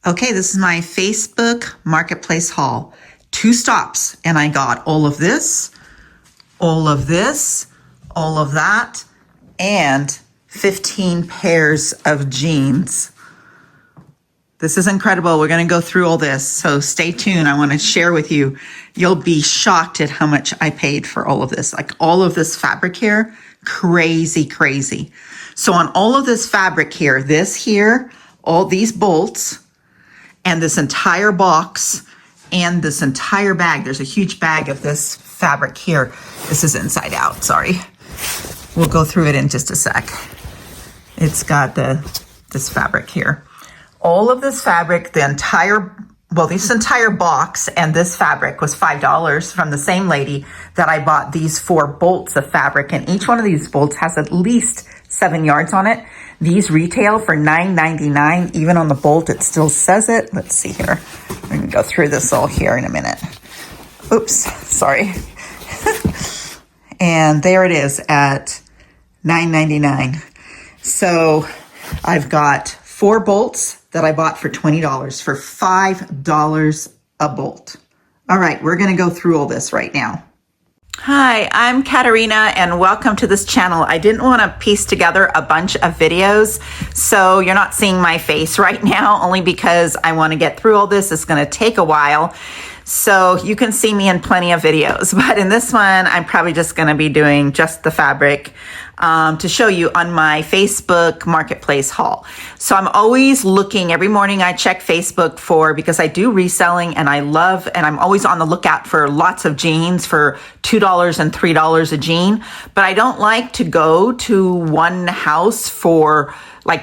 Okay, this is my Facebook Marketplace haul. 2 stops, and I got all of this, all of this, all of that, and 15 pairs of jeans. This is incredible. We're going to go through all this, so stay tuned. I want to share with you. You'll be shocked at how much I paid for all of this. Like all of this fabric here, crazy, crazy. So on all of this fabric here, this here, all these bolts, and this entire box, and this entire bag. There's a huge bag of this fabric here. This is inside out, sorry. We'll go through it in just a sec. It's got this fabric here. All of this fabric, this entire box and this fabric was $5 from the same lady that I bought these 4 bolts of fabric. And each one of these bolts has at least 7 yards on it. These retail for $9.99. Even on the bolt, it still says it. Let's see here. We're going to go through this all here in a minute. Oops, sorry. And there it is at $9.99. So I've got 4 bolts that I bought for $20 for $5 a bolt. All right, we're going to go through all this right now. Hi, I'm Katerina and welcome to this channel. I didn't want to piece together a bunch of videos, so you're not seeing my face right now, only because I want to get through all this. It's going to take a while. So you can see me in plenty of videos, but in this one, I'm probably just going to be doing just the fabric to show you on my Facebook Marketplace haul. So I'm always looking, every morning I check Facebook because I do reselling and I'm always on the lookout for lots of jeans for $2 and $3 a jean, but I don't like to go to one house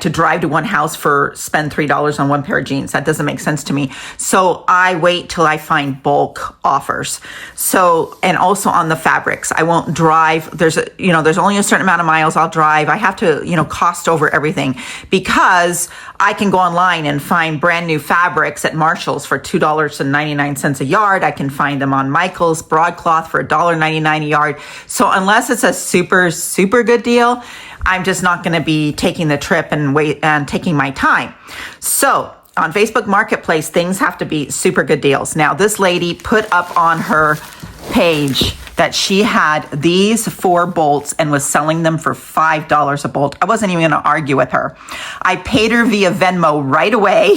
to drive to one house spend $3 on one pair of jeans. That doesn't make sense to me. So I wait till I find bulk offers. So, and also on the fabrics, I won't drive. There's only a certain amount of miles I'll drive. I have to, cost over everything because I can go online and find brand new fabrics at Marshall's for $2.99 a yard. I can find them on Michael's broadcloth for $1.99 a yard. So unless it's a super, super good deal, I'm just not going to be taking the trip and taking my time. So on Facebook Marketplace, things have to be super good deals. Now, this lady put up on her page that she had these 4 bolts and was selling them for $5 a bolt. I wasn't even going to argue with her. I paid her via Venmo right away.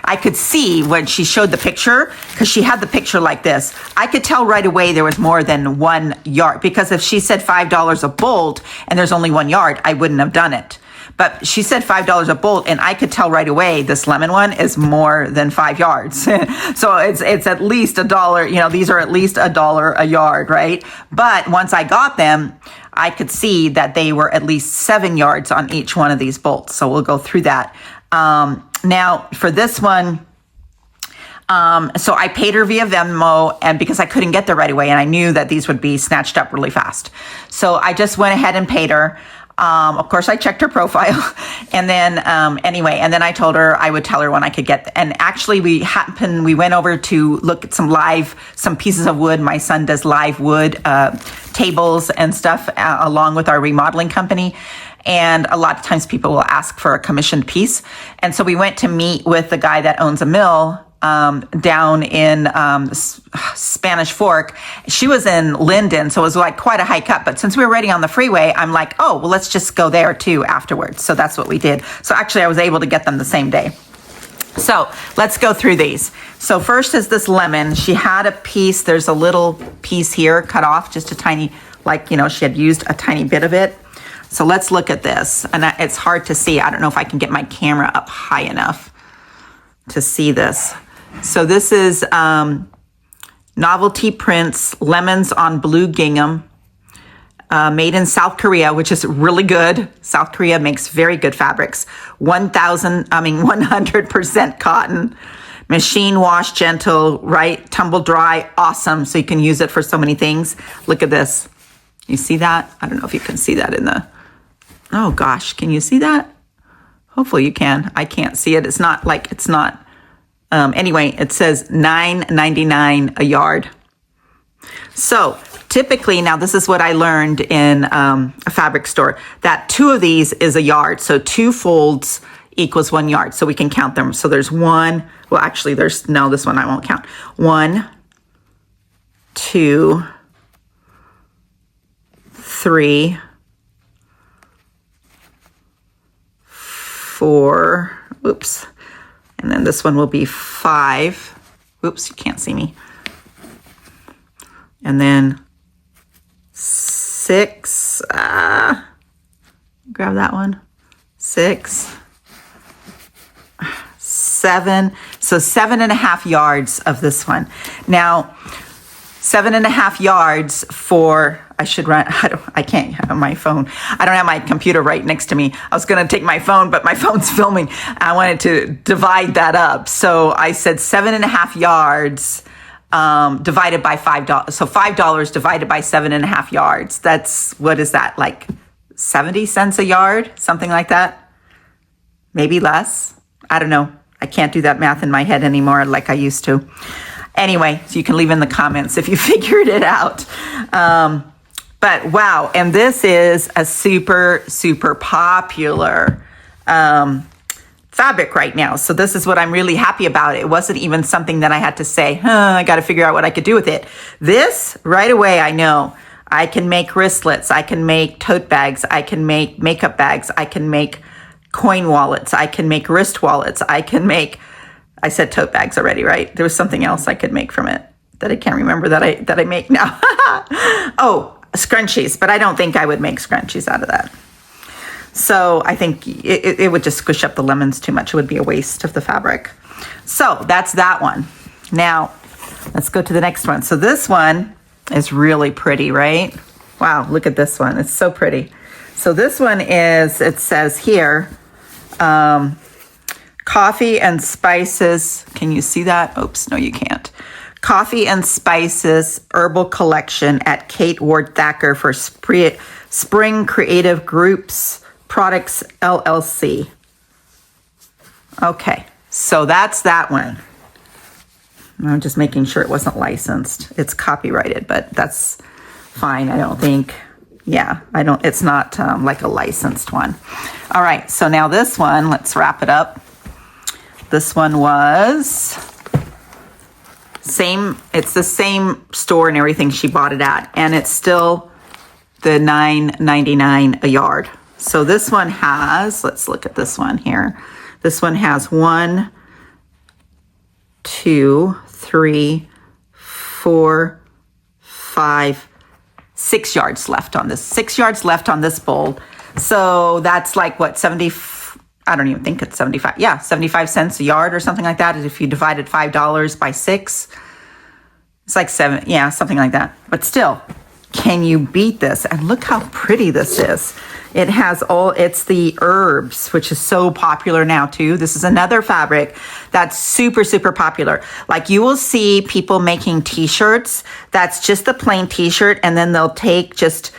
I could see when she showed the picture, because she had the picture like this. I could tell right away there was more than 1 yard, because if she said $5 a bolt and there's only 1 yard, I wouldn't have done it. But she said $5 a bolt, and I could tell right away this lemon one is more than 5 yards. So it's at least $1. These are at least $1 a yard, right? But once I got them, I could see that they were at least 7 yards on each one of these bolts. So we'll go through that. Now for this one, so I paid her via Venmo, and because I couldn't get there right away, and I knew that these would be snatched up really fast. So I just went ahead and paid her. Of course, I checked her profile, and then and then I told her I would tell her when I could get. And actually, we went over to look at some pieces of wood. My son does live wood tables and stuff along with our remodeling company. And a lot of times people will ask for a commissioned piece. And so we went to meet with the guy that owns a mill down in Spanish Fork. She was in Linden, so it was like quite a hike up. But since we were already on the freeway, I'm like, oh, well, let's just go there too afterwards. So that's what we did. So actually, I was able to get them the same day. So let's go through these. So first is this lemon. She had a piece. There's a little piece here cut off, just a tiny, she had used a tiny bit of it. So let's look at this. And it's hard to see. I don't know if I can get my camera up high enough to see this. So this is Novelty Prints Lemons on Blue Gingham, made in South Korea, which is really good. South Korea makes very good fabrics. 100% cotton, machine wash, gentle, right? Tumble dry, awesome. So you can use it for so many things. Look at this. You see that? I don't know if you can see that oh gosh, can you see that? Hopefully you can. I can't see it. Anyway, it says $9.99 a yard. So typically, now this is what I learned in a fabric store, that 2 of these is a yard. So 2 folds equals 1 yard. So we can count them. So there's one, well, actually there's, no, this one I won't count. 1, 2, 3, 4, oops. And then this one will be 5. Oops, you can't see me. And then 6, grab that one. 6, 7, so 7.5 yards of this one. Now, 7.5 yards for, I should run, I can't have my phone. I don't have my computer right next to me. I was going to take my phone, but my phone's filming. I wanted to divide that up. So I said 7.5 yards divided by $5. So $5 divided by 7.5 yards. That's, what is that? Like 70 cents a yard? Something like that? Maybe less. I don't know. I can't do that math in my head anymore like I used to. Anyway, so you can leave in the comments if you figured it out. But wow, and this is a super, super popular fabric right now. So this is what I'm really happy about. It wasn't even something that I had to say, I got to figure out what I could do with it. This, right away, I know. I can make wristlets. I can make tote bags. I can make makeup bags. I can make coin wallets. I can make wrist wallets. I can make, I said tote bags already, right? There was something else I could make from it that I can't remember that I make now. Oh, scrunchies, but I don't think I would make scrunchies out of that. So I think it would just squish up the lemons too much. It would be a waste of the fabric. So that's that one. Now, let's go to the next one. So this one is really pretty, right? Wow, look at this one. It's so pretty. So this one is, it says here, coffee and spices. Can you see that? Oops, no, you can't. Coffee and Spices Herbal Collection at Kate Ward Thacker for Spring Creative Groups Products LLC. Okay, so that's that one. I'm just making sure it wasn't licensed. It's copyrighted, but that's fine. I don't think, yeah, I don't, it's not like a licensed one. All right, so now this one, let's wrap it up. This one was same, it's the same store and everything she bought it at, and it's still the $9.99 a yard. So this one has, let's look at this one here. This one has 1, 2, 3, 4, 5, 6 yards left on this. 6 yards left on this bowl. So that's like what, 70, I don't even think it's 75. Yeah, 75 cents a yard or something like that. If you divided $5 by 6, it's like 7, yeah, something like that. But still, can you beat this? And look how pretty this is. It has all, it's the herbs, which is so popular now too. This is another fabric that's super, super popular. Like you will see people making t-shirts. That's just the plain t-shirt. And then they'll take just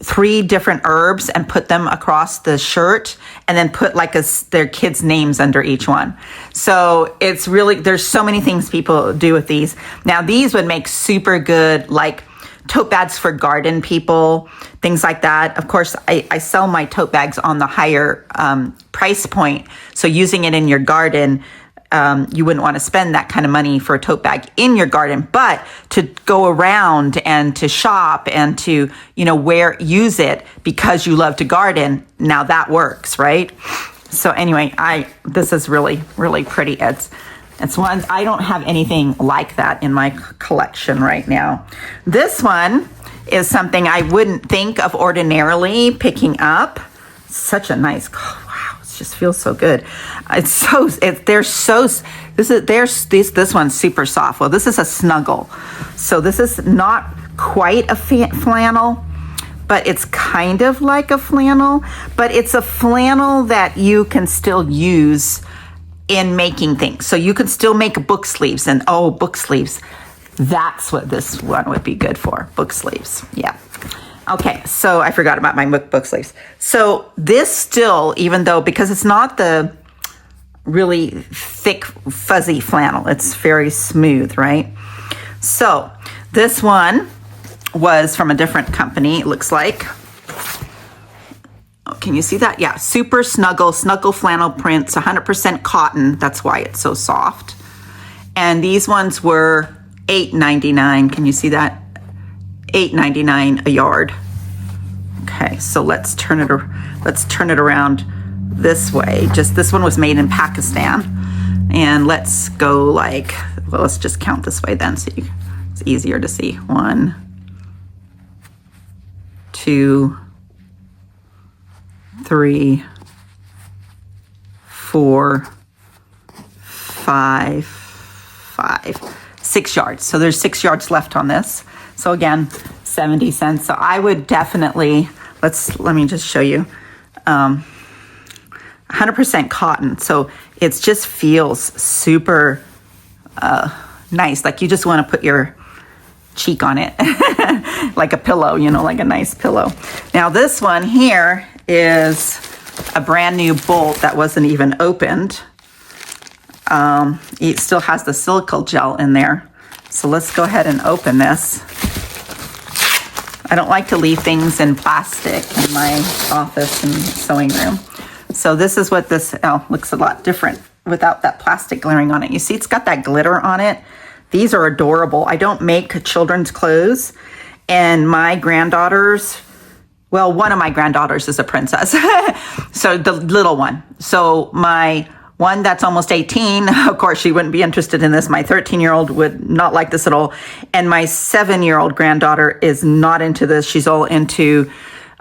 3 different herbs and put them across the shirt and then put like their kids' names under each one. So it's really, there's so many things people do with these. Now these would make super good, like tote bags for garden people, things like that. Of course, I sell my tote bags on the higher price point. So using it in your garden, you wouldn't want to spend that kind of money for a tote bag in your garden, but to go around and to shop and to, you know, use it because you love to garden. Now that works, right? So anyway, this is really, really pretty. It's one, I don't have anything like that in my collection right now. This one is something I wouldn't think of ordinarily picking up. Such a nice, oh, wow, it just feels so good. This one's super soft. Well, this is a snuggle. So this is not quite a flannel, but it's kind of like a flannel, but it's a flannel that you can still use in making things. So you could still make book sleeves, and book sleeves. That's what this one would be good for, book sleeves. Yeah. Okay, so I forgot about my book sleeves. So this still, even though, because it's not the really thick, fuzzy flannel, it's very smooth, right? So this one was from a different company, it looks like. Can you see that? Yeah, super snuggle flannel prints, 100% cotton. That's why it's so soft. And these ones were $8.99. Can you see that? $8.99 a yard. Okay, so let's turn it around this way. Just this one was made in Pakistan. And let's go like, well, let's just count this way then, so it's easier to see. 1, 2, 3, 4, 5, 6 yards. So there's 6 yards left on this. So again, 70 cents. So I would definitely, let me just show you. 100% cotton. So it just feels super nice. Like you just want to put your cheek on it like a pillow, you know, like a nice pillow. Now this one here is a brand new bolt that wasn't even opened. It still has the silica gel in there. So let's go ahead and open this. I don't like to leave things in plastic in my office and sewing room. So this is what this looks a lot different without that plastic glaring on it. You see, it's got that glitter on it. These are adorable. I don't make children's clothes, and my granddaughters, well, one of my granddaughters is a princess. So the little one. So my one that's almost 18, of course, she wouldn't be interested in this. My 13-year-old would not like this at all. And my 7-year-old granddaughter is not into this. She's all into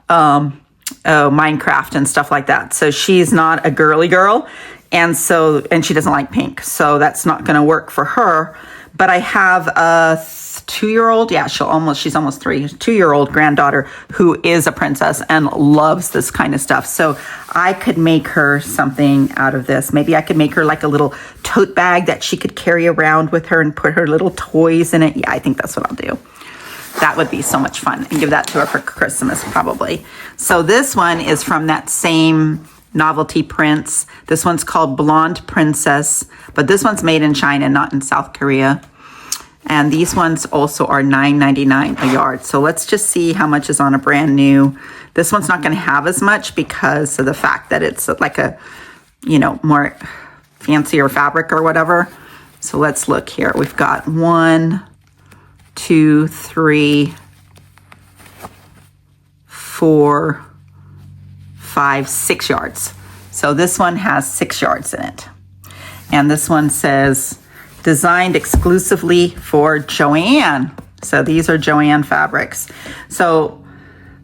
Minecraft and stuff like that. So she's not a girly girl. And she doesn't like pink. So that's not going to work for her. But I have a 2-year-old. Yeah, she's almost 3. 2-year-old granddaughter who is a princess and loves this kind of stuff. So I could make her something out of this. Maybe I could make her like a little tote bag that she could carry around with her and put her little toys in it. Yeah, I think that's what I'll do. That would be so much fun, and give that to her for Christmas probably. So this one is from that same novelty prints. This one's called Blonde Princess, but this one's made in China, not in South Korea. And these ones also are $9.99 a yard. So let's just see how much is on a brand new. This one's not going to have as much because of the fact that it's like a, you know, more fancier fabric or whatever. So let's look here. We've got 1, 2, 3, 4, 5, 6 yards. So this one has 6 yards in it. And this one says, designed exclusively for Joanne. So these are Joanne fabrics. So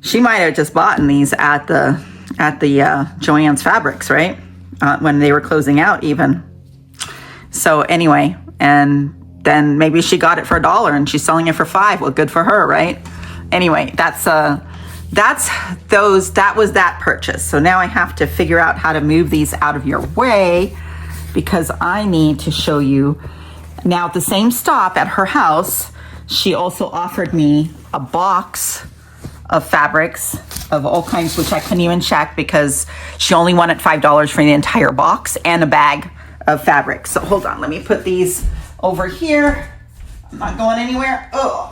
she might have just bought these at the Joann's Fabrics, right? When they were closing out even. So anyway, and then maybe she got it for $1 and she's selling it for $5. Well, good for her, right? Anyway, that was that purchase. So now I have to figure out how to move these out of your way, because I need to show you. Now at the same stop at her house, she also offered me a box of fabrics of all kinds, which I couldn't even check because she only wanted $5 for the entire box and a bag of fabric. So hold on, let me put these over here. I'm not going anywhere. Oh,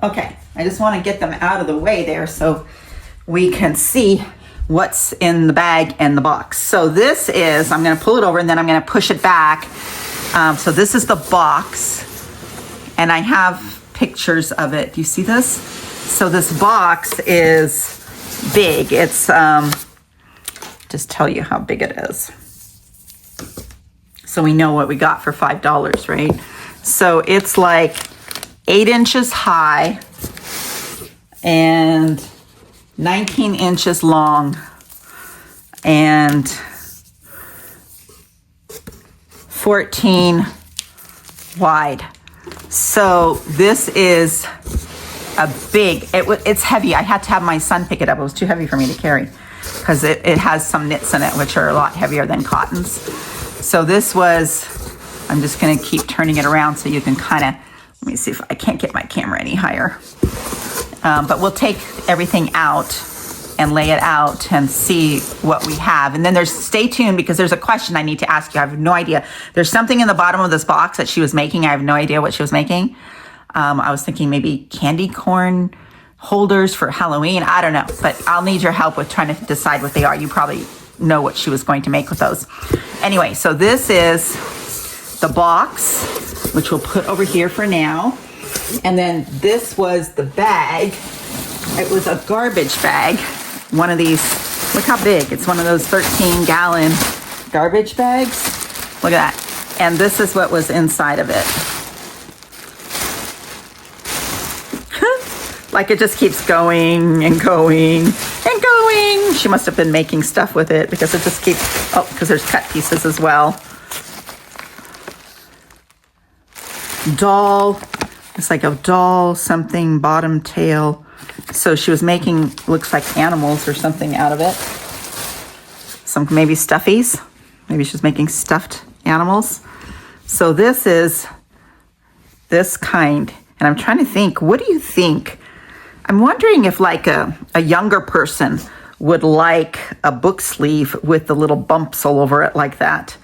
okay. I just want to get them out of the way there so we can see what's in the bag and the box. So this is, I'm going to pull it over and then I'm going to push it back. So this is the box, and I have pictures of it. Do you see this? So this box is big. It's, just tell you how big it is, so we know what we got for $5, right? So it's like 8 inches high and 19 inches long and 14 wide. So this is a big, it's heavy. I had to have my son pick it up. It was too heavy for me to carry because it has some knits in it, which are a lot heavier than cottons. So this was, I'm just going to keep turning it around so you can kind of, let me see if I can't get my camera any higher. But we'll take everything out and lay it out and see what we have. And then stay tuned because there's a question I need to ask you. I have no idea. There's something in the bottom of this box that she was making. I have no idea what she was making. I was thinking maybe candy corn holders for Halloween. I don't know, but I'll need your help with trying to decide what they are. You probably know what she was going to make with those. Anyway, so this is the box, which we'll put over here for now. And then this was the bag. It was a garbage bag. One of these, look how big. It's one of those 13-gallon garbage bags. Look at that. And this is what was inside of it. Like it just keeps going and going and going. She must have been making stuff with it because it just keeps, oh, because there's cut pieces as well. Doll, it's like a doll, something, bottom, tail. So she was making, looks like animals or something out of it. Some maybe stuffies. Maybe she's making stuffed animals. So this is this kind. And I'm trying to think, what do you think? I'm wondering if like a younger person would like a book sleeve with the little bumps all over it like that.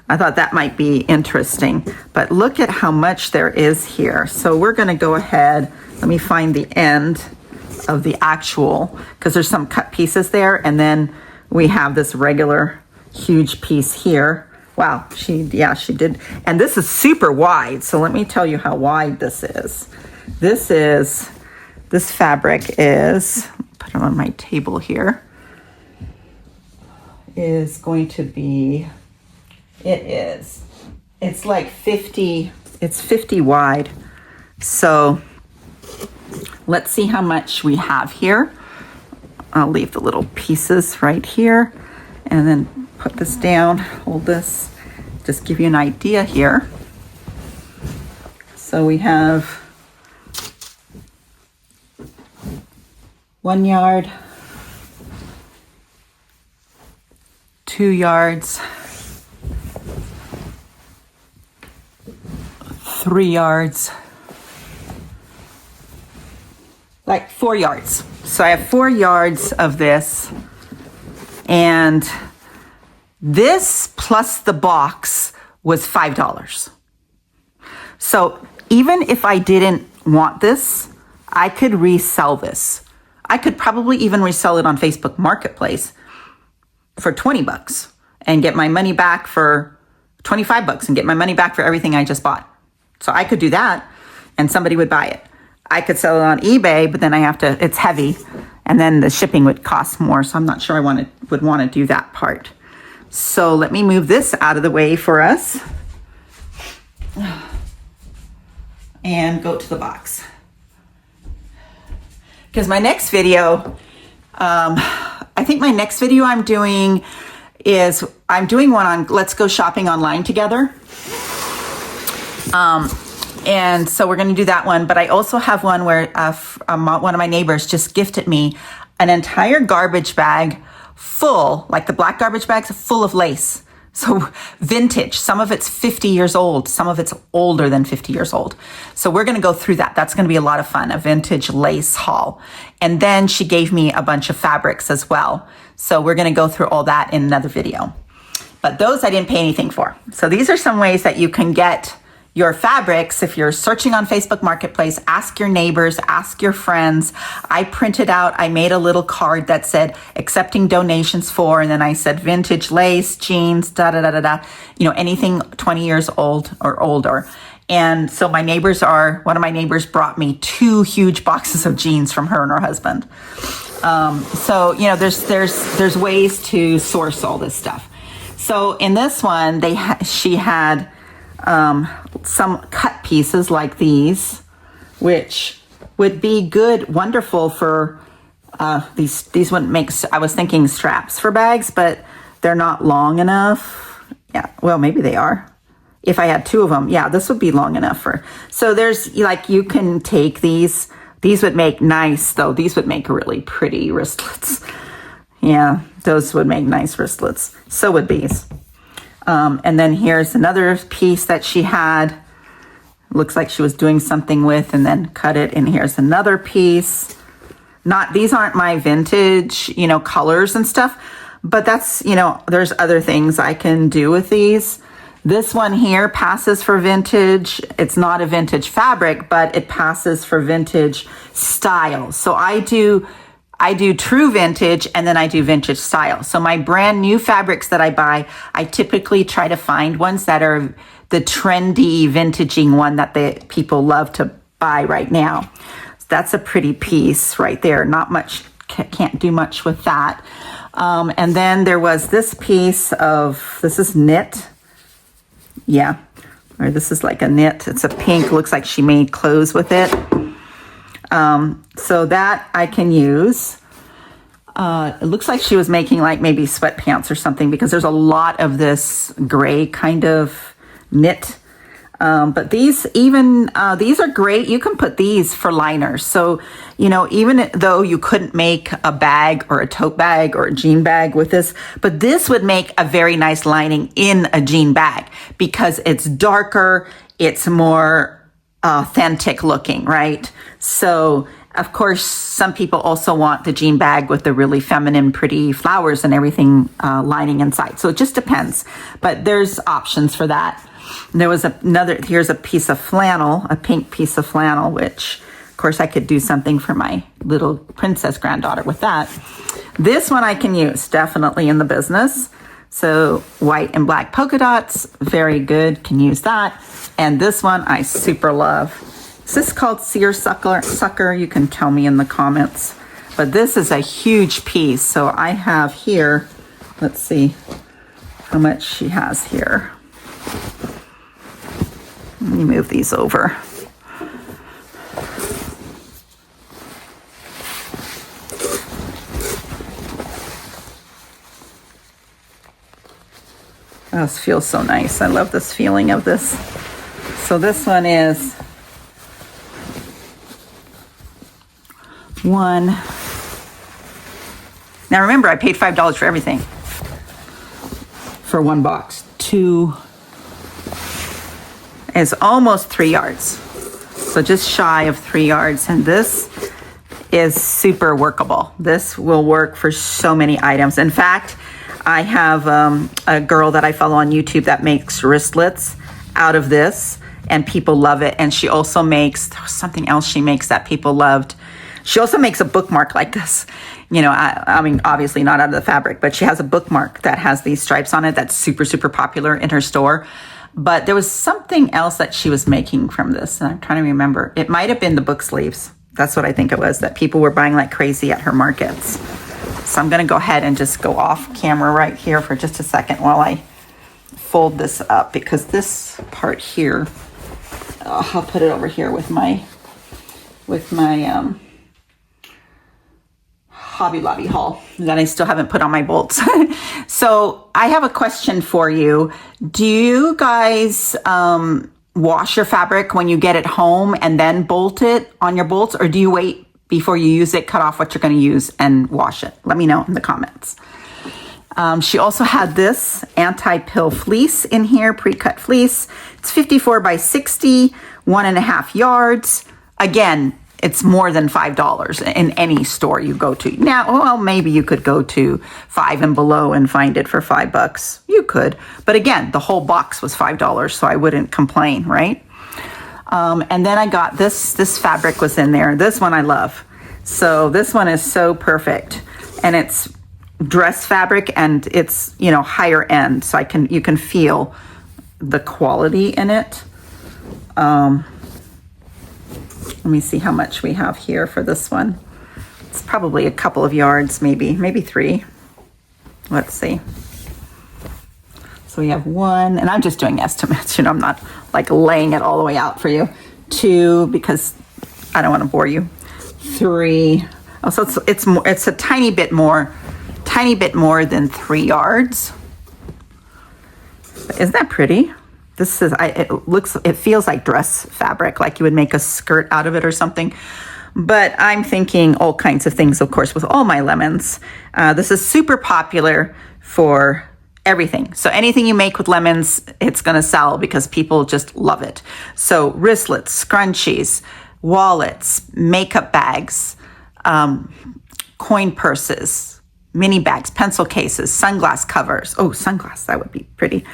I thought that might be interesting. But look at how much there is here. So we're going to go ahead. Let me find the end of the actual, because there's some cut pieces there. And then we have this regular huge piece here. Wow, she did. And this is super wide. So let me tell you how wide this is. This fabric is, put it on my table here, is going to be, it's like 50, it's 50 wide. So let's see how much we have here. I'll leave the little pieces right here and then put this down, hold this, just give you an idea here. So we have 1 yard, 2 yards, 3 yards, like 4 yards. So I have 4 yards of this, and this plus the box was $5. So even if I didn't want this, I could resell this. I could probably even resell it on Facebook Marketplace for 20 bucks and get my money back for 25 bucks and get my money back for everything I just bought. So I could do that and somebody would buy it. I could sell it on eBay, but then I have to, it's heavy and then the shipping would cost more. So I'm not sure I would want to do that part. So let me move this out of the way for us and go to the box. Because my next video, I think my next video I'm doing is, I'm doing one on let's go shopping online together. And so we're going to do that one. But I also have one where one of my neighbors just gifted me an entire garbage bag full, like the black garbage bags, full of lace. So vintage, some of it's 50 years old, some of it's older than 50 years old. So we're going to go through that. That's going to be a lot of fun, a vintage lace haul. And then she gave me a bunch of fabrics as well. So we're going to go through all that in another video. But those I didn't pay anything for. So these are some ways that you can get your fabrics. If you're searching on Facebook Marketplace, ask your neighbors, ask your friends. I printed out, I made a little card that said accepting donations for, and then I said vintage lace, jeans, anything 20 years old or older. And so one of my neighbors brought me 2 huge boxes of jeans from her and her husband. So, there's ways to source all this stuff. So in this one, she had some cut pieces like these, which would be wonderful for these wouldn't make, I was thinking straps for bags, but they're not long enough. Yeah, well, maybe they are. If I had 2 of them, yeah, this would be long enough for. So there's you can take these would make nice, though. These would make really pretty wristlets. Yeah, those would make nice wristlets. So would these. And then here's another piece that she had. Looks like she was doing something with and then cut it. And here's another piece. These aren't my vintage, colors and stuff, but that's, there's other things I can do with these. This one here passes for vintage. It's not a vintage fabric, but it passes for vintage style. So I do true vintage, and then I do vintage style. So my brand new fabrics that I buy, I typically try to find ones that are the trendy vintaging one that the people love to buy right now. So that's a pretty piece right there. Not much, can't do much with that. And then there was this piece of, this is knit. Yeah, or this is like a knit. It's a pink, looks like she made clothes with it. So that I can use. It looks like she was making like maybe sweatpants or something, because there's a lot of this gray kind of knit. But these are great. You can put these for liners. So, you know, even though you couldn't make a bag or a tote bag or a jean bag with this, but this would make a very nice lining in a jean bag because it's darker, it's more authentic looking, right? So, of course, some people also want the jean bag with the really feminine, pretty flowers and everything lining inside. So it just depends. But there's options for that. There was here's a piece of flannel, a pink piece of flannel, which, of course, I could do something for my little princess granddaughter with that. This one I can use, definitely in the business. So white and black polka dots, very good, can use that. And this one I super love. Is this called Seersucker? You can tell me in the comments. But this is a huge piece. So I have here, let's see how much she has here. Let me move these over. Oh, this feels so nice. I love this feeling of this. So this one is one. Now remember, I paid $5 for everything. For one box. Two is almost 3 yards. So just shy of 3 yards. And this is super workable. This will work for so many items. In fact, I have a girl that I follow on YouTube that makes wristlets out of this, and people love it. And she also makes something else she makes that people loved. She also makes a bookmark like this. You know, I mean, obviously not out of the fabric, but she has a bookmark that has these stripes on it that's super, super popular in her store. But there was something else that she was making from this, and I'm trying to remember. It might have been the book sleeves. That's what I think it was, that people were buying like crazy at her markets. So I'm going to go ahead and just go off camera right here for just a second while I fold this up, because this part here, I'll put it over here with my Hobby Lobby haul that I still haven't put on my bolts. So I have a question for you. Do you guys wash your fabric when you get it home and then bolt it on your bolts, or do you wait before you use it, cut off what you're going to use and wash it? Let me know in the comments. She also had this anti-pill fleece in here, pre-cut fleece. It's 54 by 60, 1.5 yards. Again, it's more than $5 in any store you go to. Now, well, maybe you could go to Five and Below and find it for $5. You could. But again, the whole box was $5, so I wouldn't complain, right? And then I got this fabric was in there. This one I love. So this one is so perfect. And it's dress fabric, and it's, you know, higher end. So you can feel the quality in it. Let me see how much we have here for this one. It's probably a couple of yards, maybe 3. Let's see. So we have 1, and I'm just doing estimates, you know, I'm not like laying it all the way out for you. 2, because I don't want to bore you. 3. Oh, so it's a tiny bit more than 3 yards. Isn't that pretty? This is, it feels like dress fabric, like you would make a skirt out of it or something. But I'm thinking all kinds of things, of course, with all my lemons. This is super popular for everything. So anything you make with lemons, it's going to sell because people just love it. So wristlets, scrunchies, wallets, makeup bags, coin purses, mini bags, pencil cases, sunglass covers. Oh, sunglass, that would be pretty.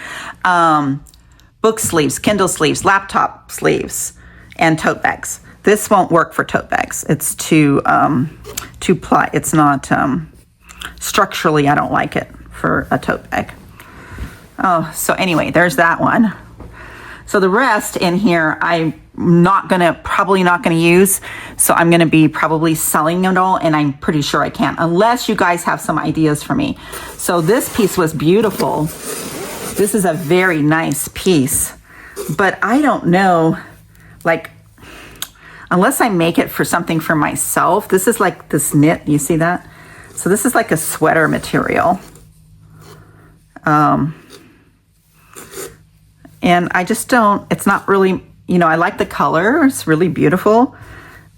book sleeves, Kindle sleeves, laptop sleeves, and tote bags. This won't work for tote bags. It's too ply. It's not structurally, I don't like it for a tote bag. Oh, so anyway, there's that one. So the rest in here, I'm probably not gonna use. So I'm gonna be probably selling it all, and I'm pretty sure I can't, unless you guys have some ideas for me. So this piece was beautiful. This is a very nice piece, but I don't know, like, unless I make it for something for myself. This is like this knit, you see that? So this is like a sweater material. And I just don't, it's not really, you know, I like the color, it's really beautiful,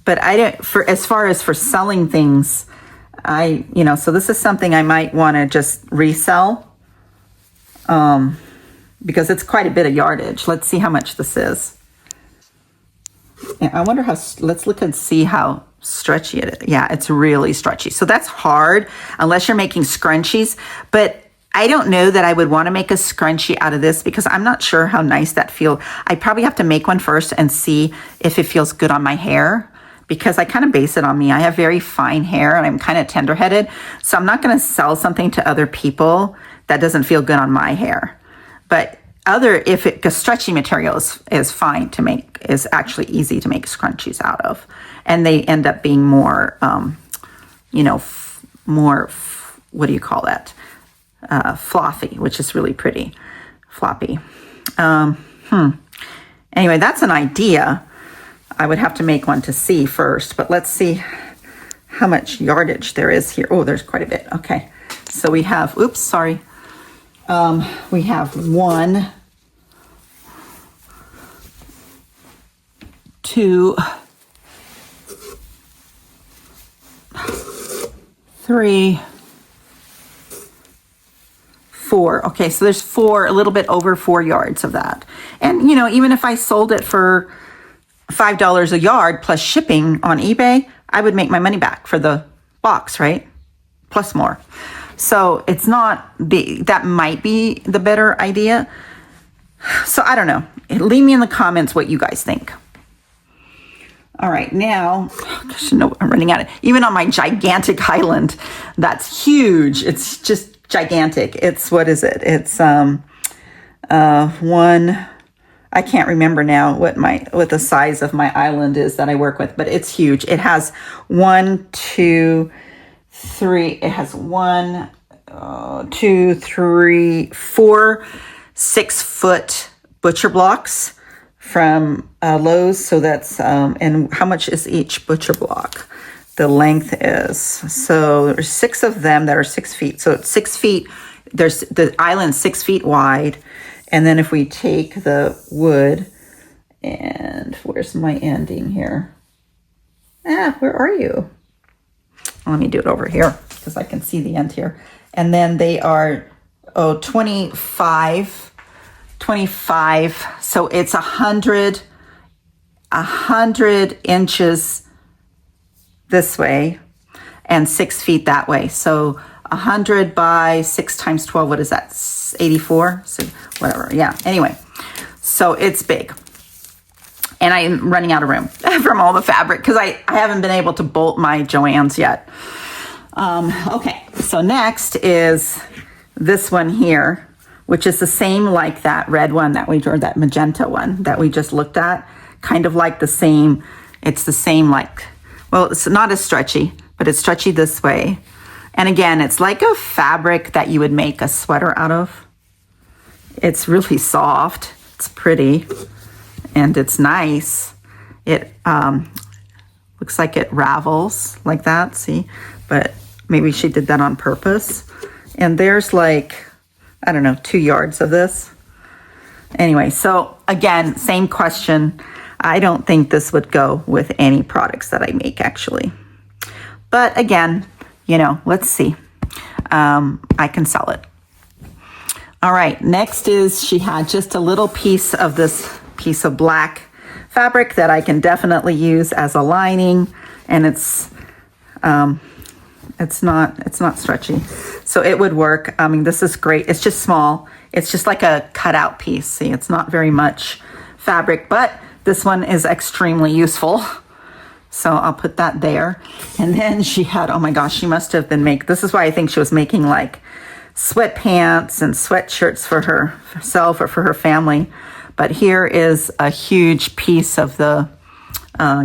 but I don't, as far as for selling things, you know, so this is something I might want to just resell, because it's quite a bit of yardage. Let's see how much this is. And I wonder how, let's look and see how stretchy it is. Yeah, it's really stretchy. So that's hard unless you're making scrunchies, but I don't know that I would want to make a scrunchie out of this because I'm not sure how nice that feels. I probably have to make one first and see if it feels good on my hair, because I kind of base it on me. I have very fine hair and I'm kind of tender-headed. So I'm not going to sell something to other people that doesn't feel good on my hair. But because stretchy material is fine to make, is actually easy to make scrunchies out of. And they end up being more, you know, what do you call that? Fluffy, which is really pretty. Floppy. Anyway, that's an idea. I would have to make one to see first, but let's see how much yardage there is here. Oh, there's quite a bit. Okay. So we have, oops, sorry. We have 1, 2, 3, 4. Okay, so there's 4, a little bit over 4 yards of that. And, you know, even if I sold it for $5 a yard plus shipping on eBay, I would make my money back for the box, right? Plus more. So it's not that might be the better idea. So I don't know. Leave me in the comments what you guys think. All right, now, gosh, no, I'm running out of, even on my gigantic island, that's huge. It's just gigantic. It's, what is it? It's I can't remember now what the size of my island is that I work with, but it's huge. It has 1, 2, 3. It has 1, 2, 3, 4 6-foot butcher blocks from Lowe's. So that's and how much is each butcher block? The length is, so there's 6 of them that are 6 feet. So it's 6 feet. There's the island 6 feet wide. And then if we take the wood, and where's my ending here? Where are you? Let me do it over here because I can see the end here. And then they are, 25. So it's 100 inches this way and 6 feet that way. So 100 by 6 times 12, what is that? 84? So whatever. Yeah. Anyway, so it's big. And I'm running out of room from all the fabric because I haven't been able to bolt my Joann's yet. Okay. So next is this one here, which is the same like that red one that we drew, that magenta one that we just looked at. Kind of like the same. It's the same like, well, it's not as stretchy, but it's stretchy this way. And again, it's like a fabric that you would make a sweater out of. It's really soft. It's pretty. And it's nice. It looks like it ravels like that, see? But maybe she did that on purpose. And there's like, I don't know, 2 yards of this. Anyway, so again, same question. I don't think this would go with any products that I make, actually. But again, you know, let's see. I can sell it. All right, next is she had just a little piece of this piece of black fabric that I can definitely use as a lining, and it's not stretchy, so it would work. I mean, this is great. It's just small. It's just like a cutout piece. See, it's not very much fabric, but this one is extremely useful. So I'll put that there. And then she had, oh my gosh, she must have been this is why I think she was making like sweatpants and sweatshirts for herself or for her family. But here is a huge piece of the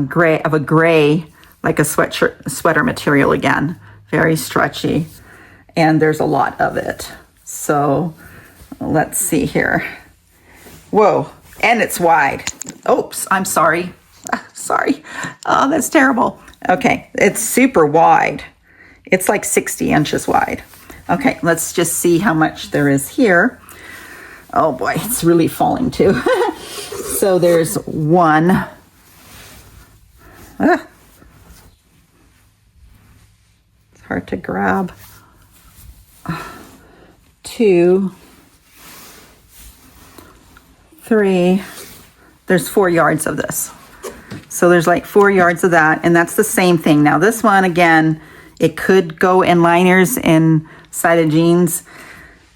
gray, like a sweater material again. Very stretchy. And there's a lot of it. So let's see here. Whoa, and it's wide. Oops, I'm sorry. Sorry. Oh, that's terrible. Okay, it's super wide. It's like 60 inches wide. Okay, let's just see how much there is here. Oh boy, it's really falling too. So there's one. It's hard to grab. 2, 3. There's 4 yards of this. So there's like 4 yards of that, and that's the same thing. Now this one, again, it could go in liners inside of jeans.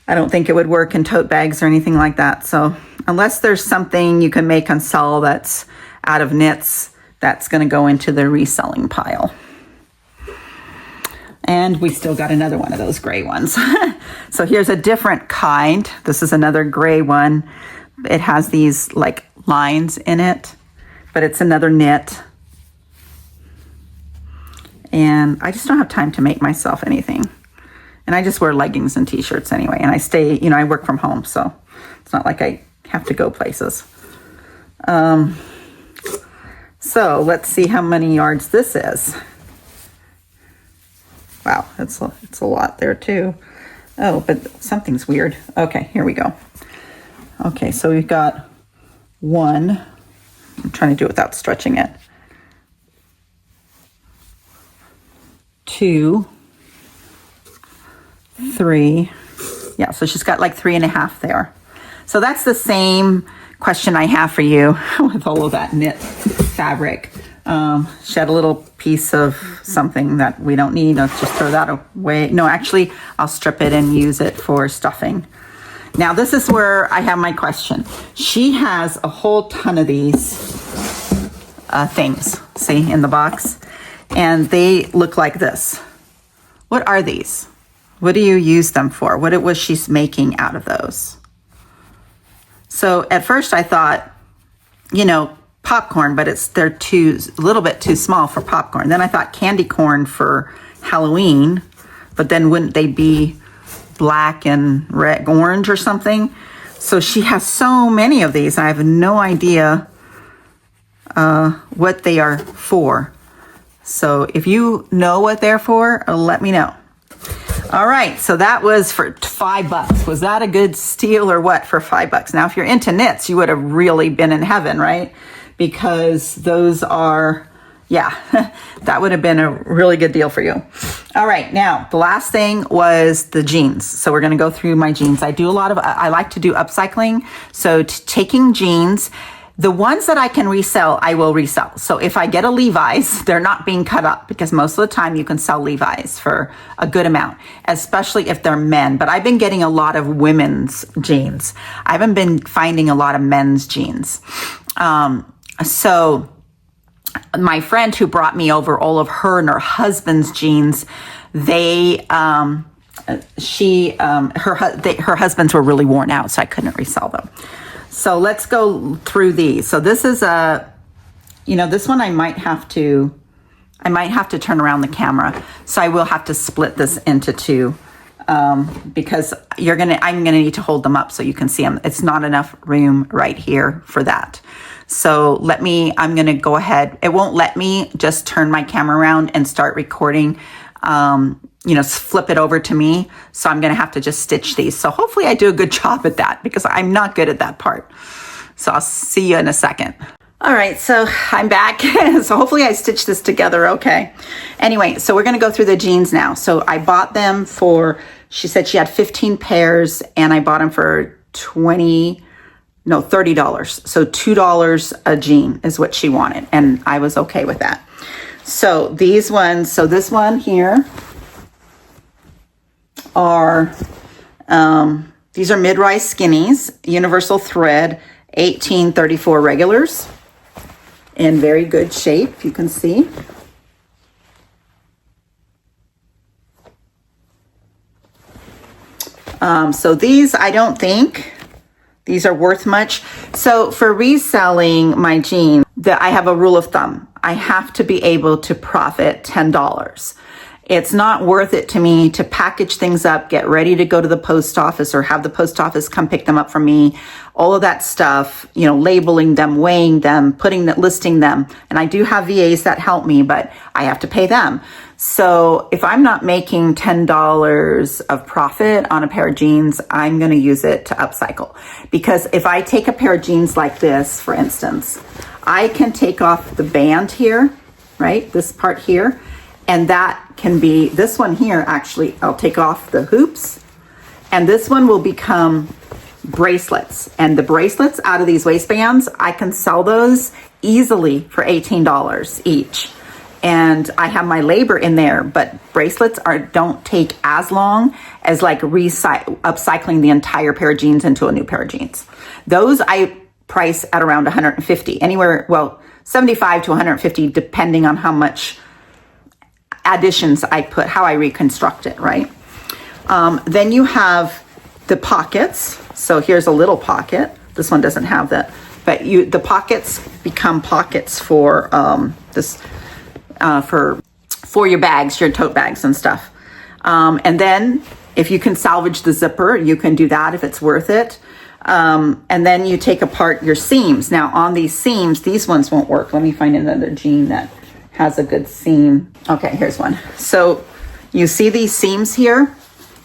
I don't think it would work in tote bags or anything like that. So unless there's something you can make and sell that's out of knits, that's going to go into the reselling pile. And we still got another one of those gray ones. So here's a different kind. This is another gray one. It has these like lines in it, but it's another knit. And I just don't have time to make myself anything. And I just wear leggings and t-shirts anyway. And I stay, I work from home, so it's not like I have to go places. So let's see how many yards this is. Wow, it's a lot there too. Oh, but something's weird. Okay, here we go. Okay, so we've got 1. I'm trying to do it without stretching it. 2, 3. Yeah, so she's got like 3.5 there. So that's the same question I have for you with all of that knit fabric. She had a little piece of something that we don't need. Let's just throw that away. No, actually, I'll strip it and use it for stuffing. Now, this is where I have my question. She has a whole ton of these things, see, in the box. And they look like this. What are these? What do you use them for? What was she making out of those? So at first I thought, popcorn, but they're a little bit too small for popcorn. Then I thought candy corn for Halloween, but then wouldn't they be black and red, orange or something? So she has so many of these. I have no idea what they are for. So if you know what they're for, let me know. All right, so that was for $5. Was that a good steal or what for $5? Now, if you're into knits, you would have really been in heaven, right? Because those are, that would have been a really good deal for you. All right, now the last thing was the jeans. So we're going to go through my jeans. I like to do upcycling. So taking jeans, the ones that I can resell, I will resell. So if I get a Levi's, they're not being cut up because most of the time you can sell Levi's for a good amount, especially if they're men. But I've been getting a lot of women's jeans. I haven't been finding a lot of men's jeans. So my friend who brought me over all of her and her husband's jeans, her husbands were really worn out, so I couldn't resell them. So let's go through these. So this is this one I might have to turn around the camera. So I will have to split this into 2 because I'm gonna need to hold them up so you can see them. It's not enough room right here for that. So I'm gonna go ahead. It won't let me just turn my camera around and start recording, flip it over to me. So I'm gonna have to just stitch these. So hopefully I do a good job at that because I'm not good at that part. So I'll see you in a second. All right, so I'm back. So hopefully I stitched this together okay. Anyway, so we're gonna go through the jeans now. So I bought them she said she had 15 pairs and I bought them for $30. So $2 a jean is what she wanted. And I was okay with that. So these ones, this one here are These are mid-rise skinnies, universal thread, 1834 regulars, in very good shape, you can see. So these, I don't think these are worth much. So for reselling my jeans, I have a rule of thumb. I have to be able to profit $10. It's not worth it to me to package things up, get ready to go to the post office or have the post office come pick them up for me. All of that stuff, you know, labeling them, weighing them, listing them. And I do have VAs that help me, but I have to pay them. So if I'm not making $10 of profit on a pair of jeans, I'm going to use it to upcycle. Because if I take a pair of jeans like this, for instance, I can take off the band here, right? This part here. And that can be, this one here, actually, I'll take off the hoops. And this one will become bracelets. And the bracelets out of these waistbands, I can sell those easily for $18 each. And I have my labor in there, but bracelets don't take as long as like upcycling the entire pair of jeans into a new pair of jeans. Those I price at around 150, anywhere, well, 75 to 150, depending on how much additions I put, how I reconstruct it, right? Then you have the pockets. So here's a little pocket. This one doesn't have that, but the pockets become pockets for for your bags, your tote bags and stuff. And then if you can salvage the zipper, you can do that if it's worth it. And then you take apart your seams. Now on these seams, these ones won't work. Let me find another jean that has a good seam. Okay, here's one. So you see these seams here?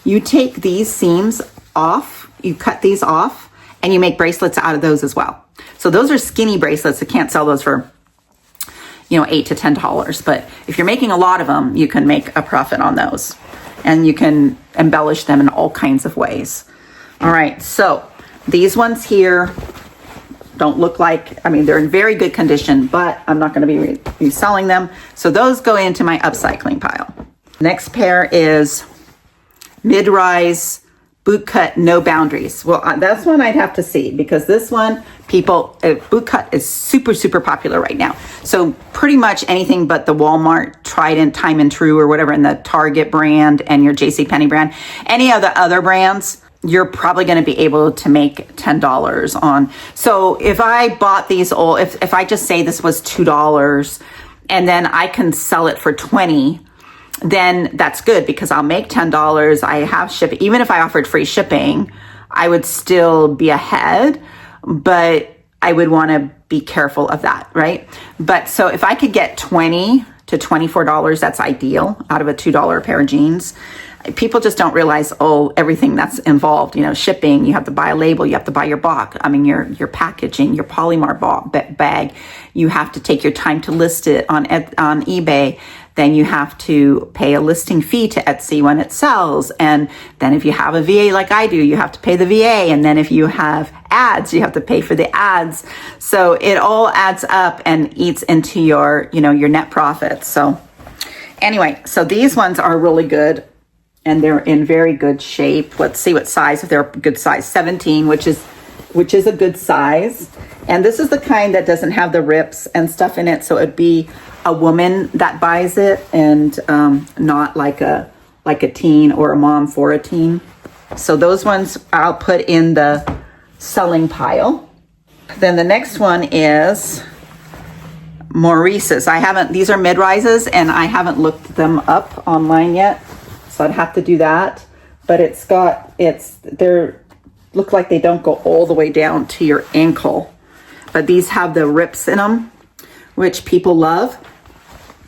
You take these seams off, you cut these off, and you make bracelets out of those as well. So those are skinny bracelets. I can't sell those for, you know, $8 to $10. But if you're making a lot of them, you can make a profit on those. And you can embellish them in all kinds of ways. All right, so these ones here don't look like, I mean, they're in very good condition, but I'm not going to be reselling them. So those go into my upcycling pile. Next pair is mid-rise boot cut, no boundaries. Well, that's one I'd have to see, because this one, boot cut is super, super popular right now. So pretty much anything but the Walmart Trident Time and True or whatever, and the Target brand and your JCPenney brand, any of the other brands, you're probably going to be able to make $10 on. So if I bought these all, if I just say this was $2 and then I can sell it for $20, then that's good, because I'll make $10. I have shipping. Even if I offered free shipping, I would still be ahead, but I would want to be careful of that, right? But so if I could get $20 to $24, that's ideal out of a $2 pair of jeans. People just don't realize, everything that's involved, you know, shipping, you have to buy a label, you have to buy your box, your packaging, your Polymer bag, you have to take your time to list it on eBay, then you have to pay a listing fee to Etsy when it sells, and then if you have a VA like I do, you have to pay the VA, and then if you have ads, you have to pay for the ads. So it all adds up and eats into your, you know, your net profits. So anyway, so these ones are really good. And they're in very good shape. Let's see what size, if they're a good size. 17, which is a good size. And this is the kind that doesn't have the rips and stuff in it. So it'd be a woman that buys it, and not like a teen or a mom for a teen. So those ones I'll put in the selling pile. Then the next one is Maurice's. These are mid-rises, and I haven't looked them up online yet. So I'd have to do that, but they look like they don't go all the way down to your ankle, but these have the rips in them, which people love.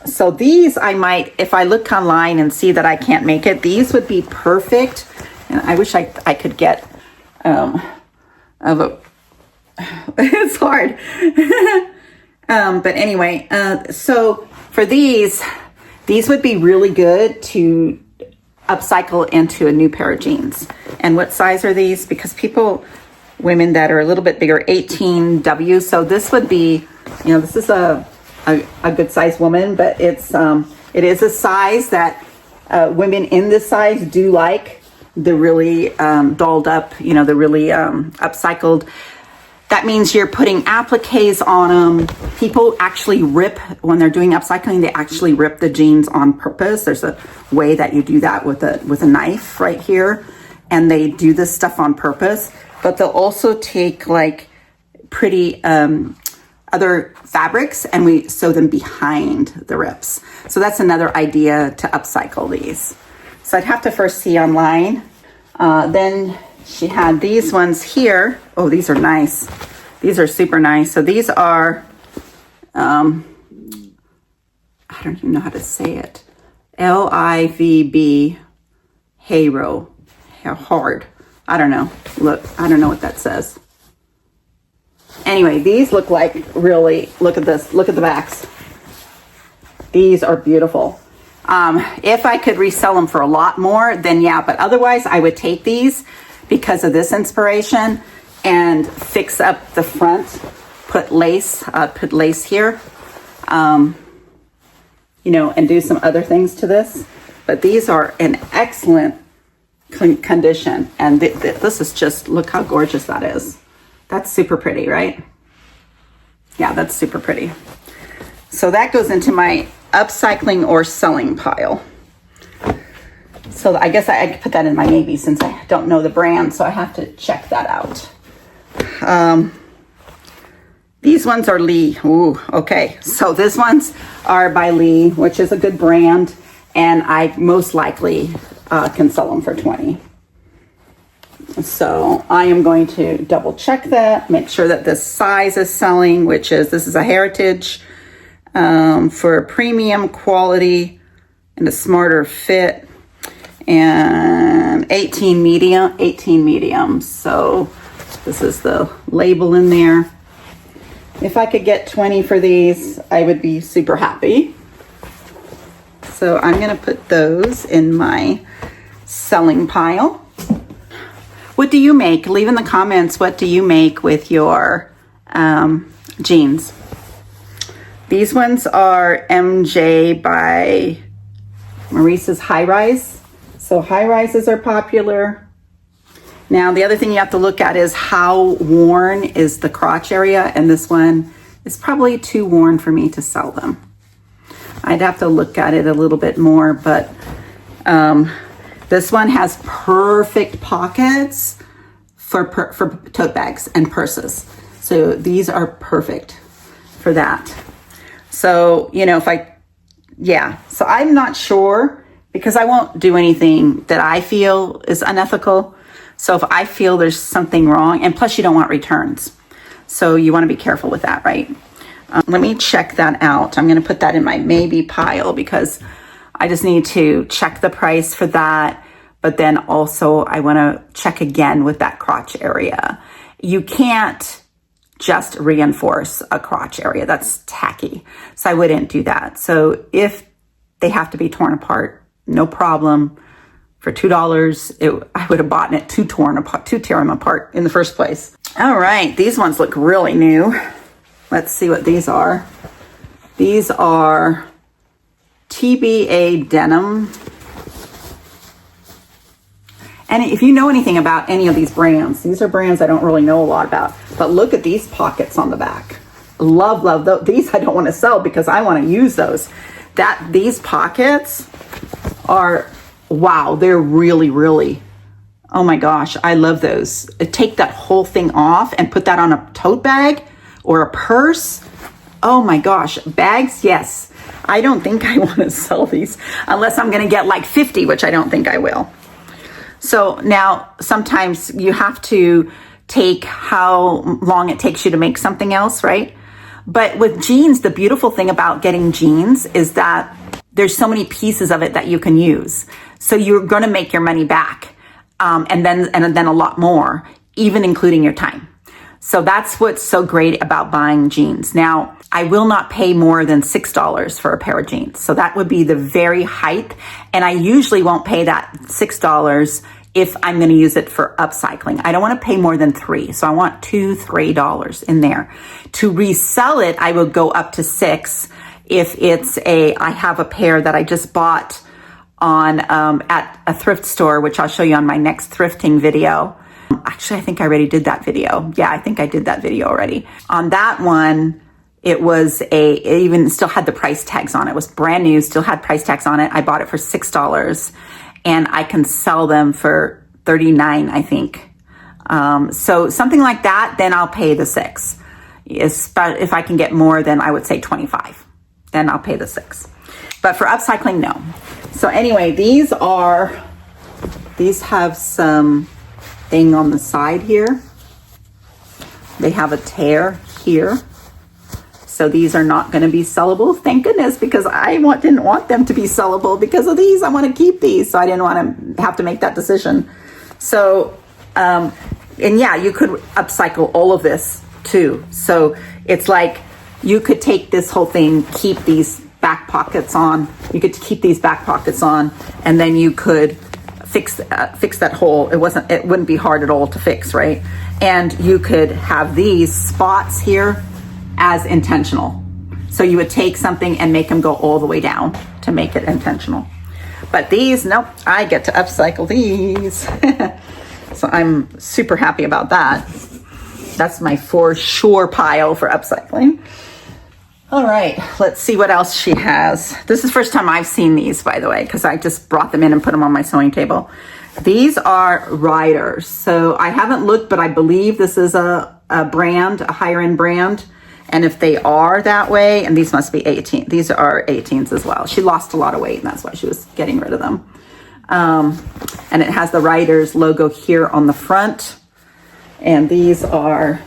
So these I might, if I look online and see that I can't make it, these would be perfect. And I wish I could get, it's hard. But anyway, so for these would be really good to upcycle into a new pair of jeans. And what size are these? Because women that are a little bit bigger, 18W. So this would be, you know, this is a good size woman, but it is a size that women in this size do like. the really dolled up, you know, the really upcycled. That means you're putting appliques on them. People actually rip, when they're doing upcycling, they actually rip the jeans on purpose. There's a way that you do that with a knife right here. And they do this stuff on purpose. But they'll also take like pretty other fabrics and we sew them behind the rips. So that's another idea to upcycle these. So I'd have to first see online. Then she had these ones here. Oh, these are nice. These are super nice. So these are, I don't even know how to say it. LIVB Haro. Hard. I don't know. Look, I don't know what that says. Anyway, these look like really, look at this. Look at the backs. These are beautiful. If I could resell them for a lot more, then yeah, but otherwise I would take these because of this inspiration and fix up the front, put lace here, you know, and do some other things to this. But these are in excellent condition. And this is just, look how gorgeous that is. That's super pretty, right? Yeah, that's super pretty. So that goes into my upcycling or selling pile. So I guess I could put that in my maybe since I don't know the brand, so I have to check that out. These ones are Lee. Ooh, okay. So these ones are by Lee, which is a good brand, and I most likely can sell them for $20. So I am going to double check that, make sure that this size is selling, which is, this is a heritage for a premium quality and a smarter fit, and 18 medium. So this is the label in there. If I could get 20 for these, I would be super happy. So I'm going to put those in my selling pile. What do you make? Leave in the comments, what do you make with your jeans? These ones are MJ by Maurice's High Rise. So high rises are popular. Now, the other thing you have to look at is how worn is the crotch area, and this one is probably too worn for me to sell them. I'd have to look at it a little bit more, but this one has perfect pockets for tote bags and purses. So these are perfect for that. So, you know, so I'm not sure, because I won't do anything that I feel is unethical. So if I feel there's something wrong, and plus you don't want returns. So you want to be careful with that, right? Let me check that out. I'm going to put that in my maybe pile because I just need to check the price for that. But then also I want to check again with that crotch area. You can't just reinforce a crotch area. That's tacky. So I wouldn't do that. So if they have to be torn apart, no problem. For $2, I would have bought it to tear them apart in the first place. All right, these ones look really new. Let's see what these are. These are TBA Denim. And if you know anything about any of these brands, these are brands I don't really know a lot about, but look at these pockets on the back. Love those. These I don't want to sell because I want to use those. These pockets are, wow, they're really, oh my gosh, I love those. Take that whole thing off and put that on a tote bag or a purse. Oh my gosh, bags, yes. I don't think I want to sell these unless I'm going to get like 50, which I don't think I will. So now sometimes you have to take how long it takes you to make something else, right? But with jeans, the beautiful thing about getting jeans is that there's so many pieces of it that you can use. So you're going to make your money back, and then a lot more, even including your time. So that's what's so great about buying jeans. Now, I will not pay more than $6 for a pair of jeans. So that would be the very height. And I usually won't pay that $6 if I'm going to use it for upcycling. I don't want to pay more than $3. So I want $2, $3 in there. To resell it, I would go up to $6 if I have a pair that I just bought on at a thrift store, which I'll show you on my next thrifting video. Actually, I think I already did that video. Yeah, I think I did that video already. On that one, it even still had the price tags on it. It was brand new, still had price tags on it. I bought it for $6 and I can sell them for $39, I think. So something like that, then I'll pay the $6. If I can get more, then I would say $25. Then I'll pay the $6. But for upcycling, no. So anyway, these have some thing on the side here. They have a tear here. So these are not going to be sellable. Thank goodness, because I didn't want them to be sellable because of these. I want to keep these, so I didn't want to have to make that decision. So, and yeah, you could upcycle all of this too. So it's like you could take this whole thing, keep these back pockets on. You could keep these back pockets on, and then you could fix that hole. It wouldn't be hard at all to fix, right? And you could have these spots here as intentional. So you would take something and make them go all the way down to make it intentional. But these, nope, I get to upcycle these. So I'm super happy about that. That's my for sure pile for upcycling. All right, let's see what else she has. This is the first time I've seen these, by the way, because I just brought them in and put them on my sewing table. These are riders. So I haven't looked, but I believe this is a brand, a higher end brand. And if they are that way, and these must be 18, these are 18s as well. She lost a lot of weight and that's why she was getting rid of them. And it has the Riders logo here on the front. And these are,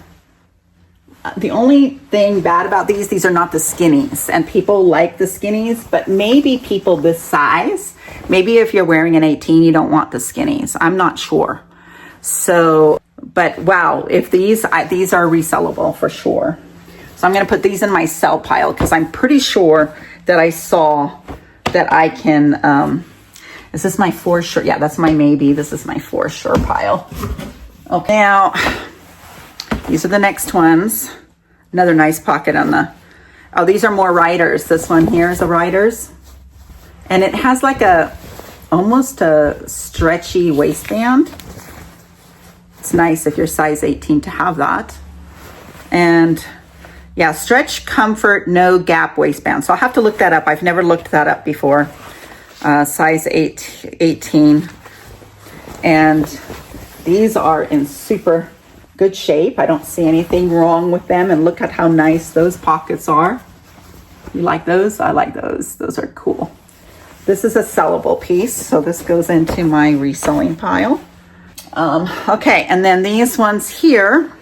the only thing bad about these are not the skinnies. And people like the skinnies, but maybe people this size, maybe if you're wearing an 18, you don't want the skinnies. I'm not sure. So, but wow, if these are resellable for sure. So I'm going to put these in my sell pile because I'm pretty sure that I saw that I can, is this my for sure? Yeah, that's my maybe. This is my for sure pile. Okay, now these are the next ones. Another nice pocket on the, oh, these are more riders. This one here is a riders. And it has like almost a stretchy waistband. It's nice if you're size 18 to have that. And yeah, stretch, comfort, no gap waistband. So I'll have to look that up. I've never looked that up before. Size 18. And these are in super good shape. I don't see anything wrong with them. And look at how nice those pockets are. You like those? I like those. Those are cool. This is a sellable piece. So this goes into my reselling pile. Okay, and then these ones here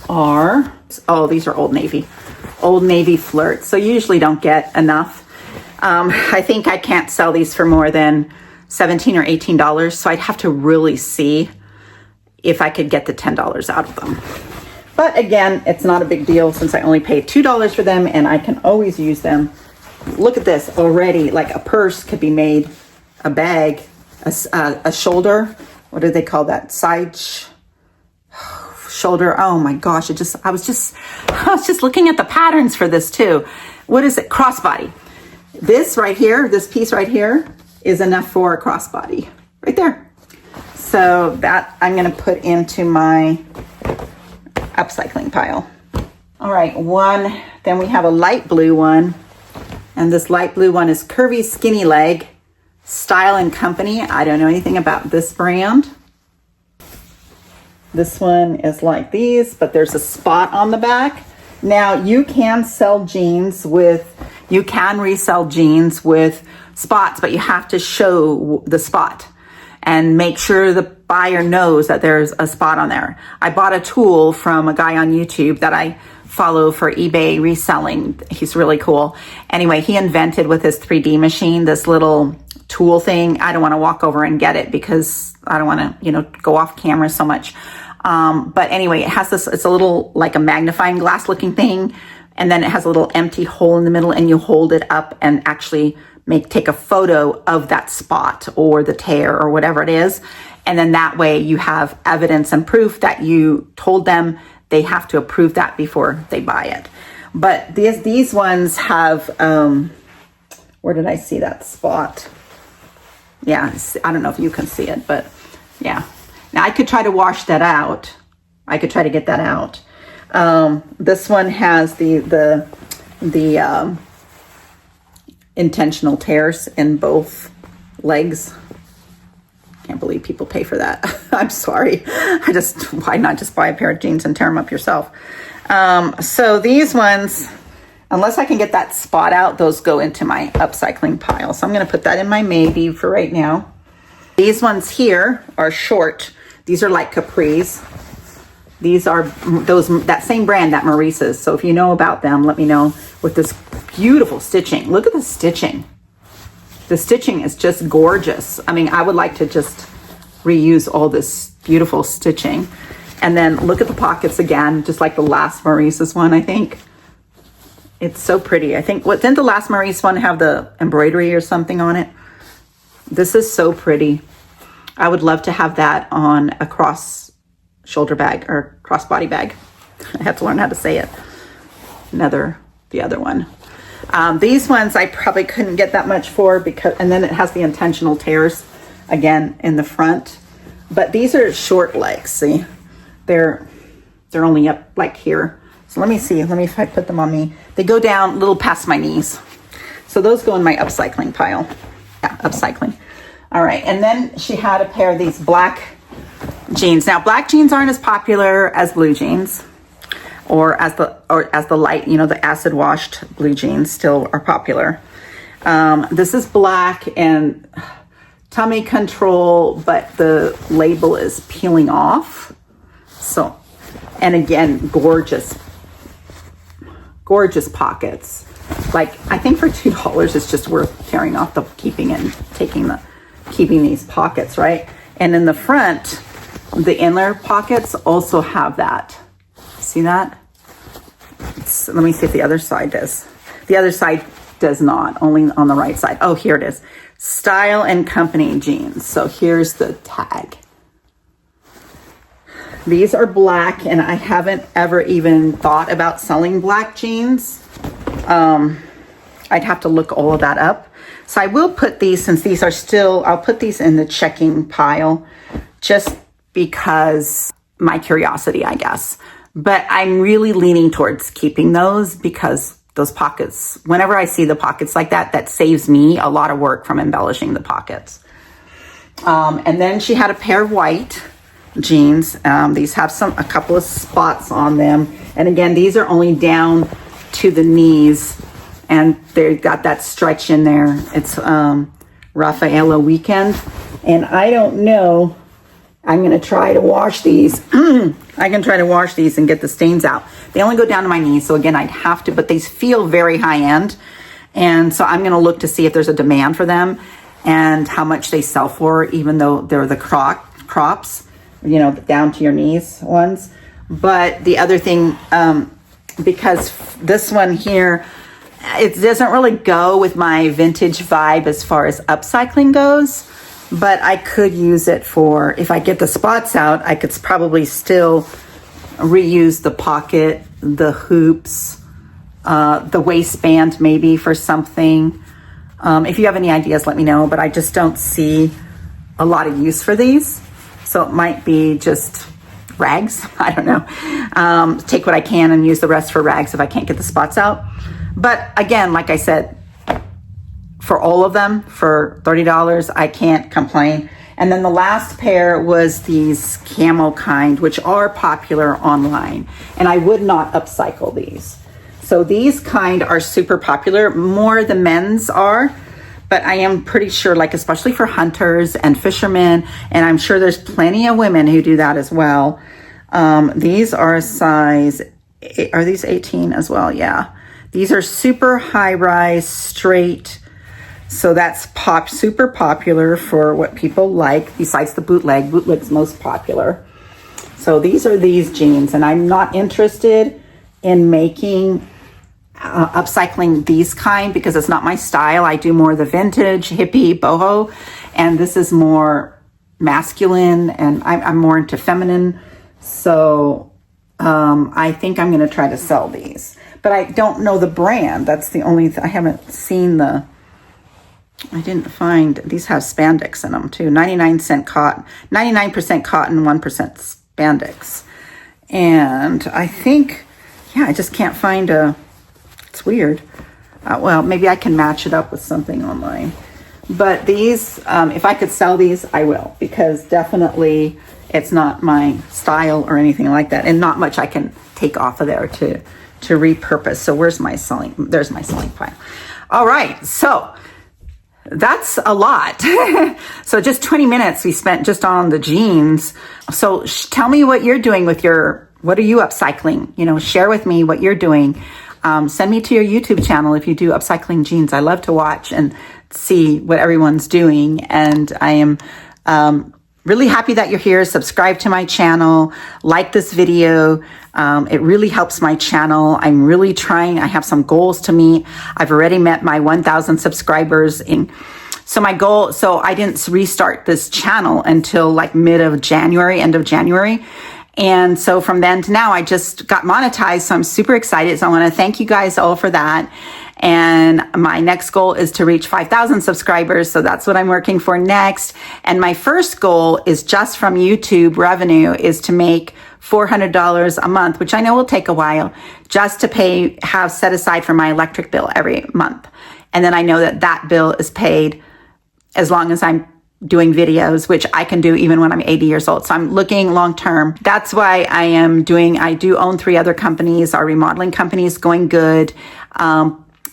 are, oh, these are Old Navy flirts. So you usually don't get enough. I think I can't sell these for more than $17 or $18. So I'd have to really see if I could get the $10 out of them. But again, it's not a big deal since I only paid $2 for them and I can always use them. Look at this already, like a purse could be made, a bag, a shoulder. What do they call that? Side shoulder. Oh my gosh. I was just looking at the patterns for this too. What is it? Crossbody. This right here, this piece right here is enough for a crossbody right there. So that I'm going to put into my upcycling pile. All right. Then we have a light blue one. And this light blue one is Curvy Skinny Leg Style and Company. I don't know anything about this brand. This one is like these, but there's a spot on the back. Now you can resell jeans with spots, but you have to show the spot and make sure the buyer knows that there's a spot on there. I bought a tool from a guy on YouTube that I follow for eBay reselling. He's really cool. Anyway, he invented with his 3D machine this little tool thing. I don't want to walk over and get it because I don't want to, go off camera so much. But anyway, it has this, it's a little like a magnifying glass looking thing. And then it has a little empty hole in the middle and you hold it up and actually take a photo of that spot or the tear or whatever it is. And then that way you have evidence and proof that you told them. They have to approve that before they buy it. But these ones have, where did I see that spot? Yeah, I don't know if you can see it, but yeah. Now I could try to wash that out. I could try to get that out. This one has the intentional tears in both legs. Can't believe people pay for that. I'm sorry. Why not just buy a pair of jeans and tear them up yourself? So these ones, unless I can get that spot out, those go into my upcycling pile. So I'm going to put that in my maybe for right now. These ones here are short. These are like capris. These are that same brand that Maurice's. So if you know about them, let me know. With this beautiful stitching. Look at the stitching. The stitching is just gorgeous. I mean, I would like to just reuse all this beautiful stitching. And then look at the pockets again, just like the last Maurice's one, I think. It's so pretty. I think, didn't the last Maurice one have the embroidery or something on it? This is so pretty. I would love to have that on a cross shoulder bag or crossbody bag. I have to learn how to say it. The other one. These ones I probably couldn't get that much for and then it has the intentional tears again in the front. But these are short legs, see? They're only up like here. So let me see if I put them on me. They go down a little past my knees. So those go in my upcycling pile. Yeah, upcycling. All right, and then she had a pair of these black jeans. Now, black jeans aren't as popular as blue jeans, or as the light, the acid washed blue jeans still are popular. This is black and tummy control, but the label is peeling off. So, and again, gorgeous pockets. Like, I think for $2, it's just worth tearing off keeping these pockets, right? And in the front, the inner pockets also have that. See that? Let me see if the other side does. The other side does not, only on the right side. Oh, here it is. Style and Company jeans. So here's the tag. These are black, and I haven't ever even thought about selling black jeans. I'd have to look all of that up. So I will put these, since these are still, I'll put these in the checking pile just because my curiosity, I guess. But I'm really leaning towards keeping those because those pockets, whenever I see the pockets like that, that saves me a lot of work from embellishing the pockets. And then she had a pair of white jeans. These have a couple of spots on them. And again, these are only down to the knees and they've got that stretch in there. It's Raffaella Weekend. And I don't know, I'm going to try to wash these. I can try to wash these and get the stains out. They only go down to my knees. So again, I'd have to, but these feel very high end. And so I'm going to look to see if there's a demand for them and how much they sell for, even though they're the crops, down to your knees ones. But the other thing, because this one here, it doesn't really go with my vintage vibe as far as upcycling goes, but I could use it for, if I get the spots out, I could probably still reuse the pocket, the hoops, the waistband maybe for something. If you have any ideas, let me know, but I just don't see a lot of use for these. So it might be just rags. I don't know. Take what I can and use the rest for rags if I can't get the spots out. But again, like I said, for all of them, for $30, I can't complain. And then the last pair was these camo kind, which are popular online. And I would not upcycle these. So these kind are super popular, more the men's are. But I am pretty sure, like, especially for hunters and fishermen, and I'm sure there's plenty of women who do that as well. These are a size, are these 18 as well? Yeah. These are super high rise, straight. So that's super popular for what people like, besides the bootleg. Bootleg's most popular. So these are these jeans, and I'm not interested in making upcycling these kind because it's not my style. I do more the vintage, hippie, boho, and this is more masculine, and I'm more into feminine. So I think I'm going to try to sell these. but I don't know the brand. That's the only I haven't seen the, I didn't find, these have spandex in them too. 99% cotton, 99% cotton, 1% spandex. And I think, yeah, I just can't find it's weird. Well, maybe I can match it up with something online. But these, if I could sell these, I will, because definitely it's not my style or anything like that. And not much I can take off of there to repurpose. So where's my selling? There's my selling pile. All right. So that's a lot. So just 20 minutes we spent just on the jeans. So tell me what you're doing with what are you upcycling? You know, share with me what you're doing. Send me to your YouTube channel if you do upcycling jeans. I love to watch and see what everyone's doing. And I am really happy that you're here. Subscribe to my channel, like this video. It really helps my channel. I'm really trying. I have some goals to meet. I've already met my 1,000 subscribers so my goal, so I didn't restart this channel until like end of January. And so from then to now, I just got monetized. So I'm super excited. So I want to thank you guys all for that. And my next goal is to reach 5,000 subscribers. So that's what I'm working for next. And my first goal is just from YouTube revenue is to make $400 a month, which I know will take a while, just to have set aside for my electric bill every month. And then I know that bill is paid as long as I'm doing videos, which I can do even when I'm 80 years old. So I'm looking long term. That's why I do own 3 other companies. Our remodeling company is going good.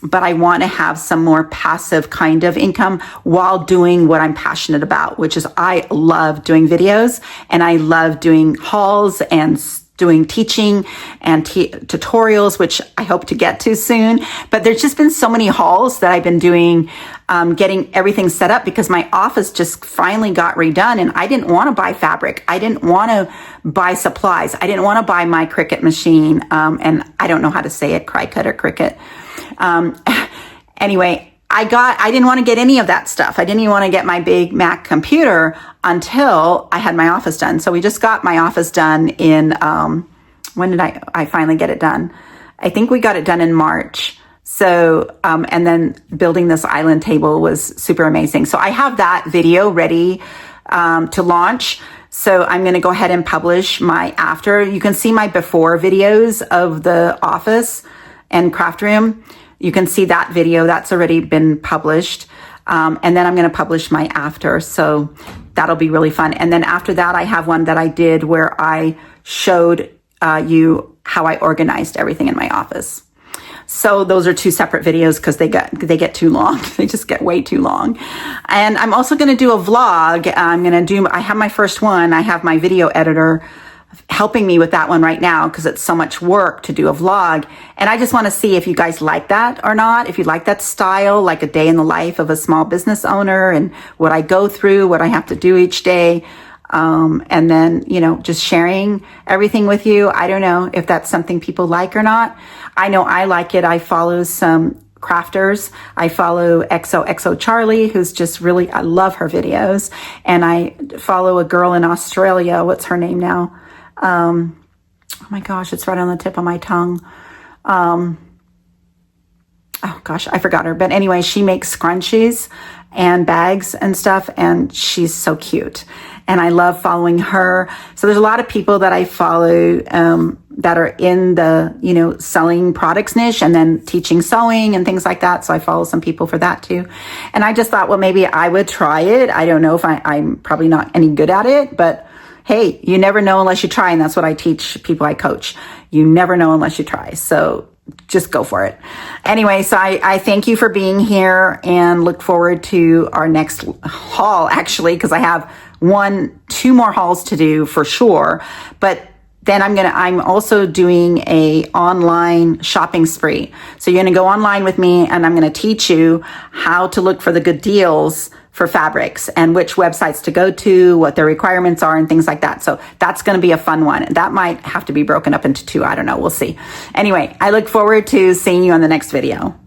But I want to have some more passive kind of income while doing what I'm passionate about, which is I love doing videos and I love doing hauls and doing teaching and tutorials, which I hope to get to soon. But there's just been so many hauls that I've been doing, getting everything set up because my office just finally got redone and I didn't want to buy fabric. I didn't want to buy supplies. I didn't want to buy my Cricut machine. And I don't know how to say it, Cricut or Cricut. Anyway, I didn't want to get any of that stuff. I didn't even want to get my big Mac computer until I had my office done. So we just got my office done in, when did I finally get it done? I think we got it done in March. So, and then building this island table was super amazing. So I have that video ready, to launch. So I'm going to go ahead and publish my after. You can see my before videos of the office and craft room. You can see that video that's already been published. And then I'm going to publish my after. So that'll be really fun. And then after that, I have one that I did where I showed you how I organized everything in my office. So those are 2 separate videos because they get too long. They just get way too long. And I'm also going to do a vlog. I have my first one. I have my video editor helping me with that one right now because it's so much work to do a vlog. And I just want to see if you guys like that or not. If you like that style, like a day in the life of a small business owner and what I go through, what I have to do each day. And then, just sharing everything with you. I don't know if that's something people like or not. I know I like it. I follow some crafters. I follow XOXO Charlie, who's just really, I love her videos. And I follow a girl in Australia. What's her name now? Oh my gosh, it's right on the tip of my tongue. Oh gosh, I forgot her. But anyway, she makes scrunchies and bags and stuff, and she's so cute. And I love following her. So there's a lot of people that I follow that are in the, selling products niche and then teaching sewing and things like that. So I follow some people for that too. And I just thought, well, maybe I would try it. I don't know if I'm probably not any good at it, but hey, you never know unless you try. And that's what I teach people I coach. You never know unless you try. So just go for it. Anyway, so I thank you for being here and look forward to our next haul, actually, because I have 2 more hauls to do for sure. But then I'm also doing a online shopping spree. So you're going to go online with me and I'm going to teach you how to look for the good deals for fabrics and which websites to go to, what their requirements are and things like that. So that's going to be a fun one. That might have to be broken up into 2. I don't know. We'll see. Anyway, I look forward to seeing you on the next video.